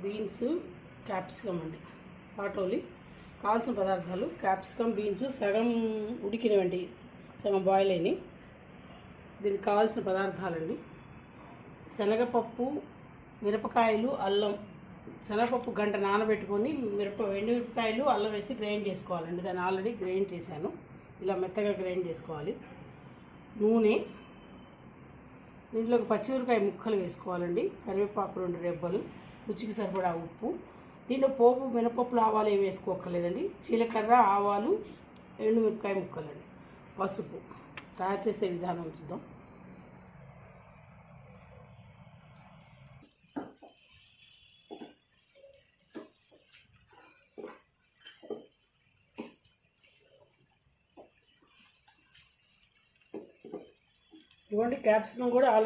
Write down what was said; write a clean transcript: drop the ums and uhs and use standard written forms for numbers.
Beans, capsicum అండి. పాటోలి కావాల్సిన పదార్థాలు: క్యాప్సికమ్, బీన్స్ సగం ఉడికినవండి, సగం బాయిల్ అయినాయి. దీనికి కావాల్సిన పదార్థాలండి: శనగపప్పు, మిరపకాయలు, అల్లం. శనగపప్పు గంట నానబెట్టుకొని ఎండుమిరపకాయలు, అల్లం వేసి గ్రైండ్ చేసుకోవాలండి. దాన్ని ఆల్రెడీ గ్రైండ్ చేశాను. ఇలా మెత్తగా గ్రైండ్ చేసుకోవాలి. నూనె, దీంట్లోకి పచ్చిమిరపకాయ ముక్కలు వేసుకోవాలండి. కరివేపాకు 2 రెబ్బలు, రుచికి సరిపడా ఉప్పు. దీంట్లో పోపు మినపప్పులు, ఆవాలు ఏమి వేసుకోక్కర్లేదండి. జీలకర్ర, ఆవాలు, ఎండుమిరపకాయ ముక్కలండి, పసుపు. తయారు చేసే విధానం చూద్దాం. ఇవ్వండి, క్యాప్సికమ్ కూడా ఆల్రెడీ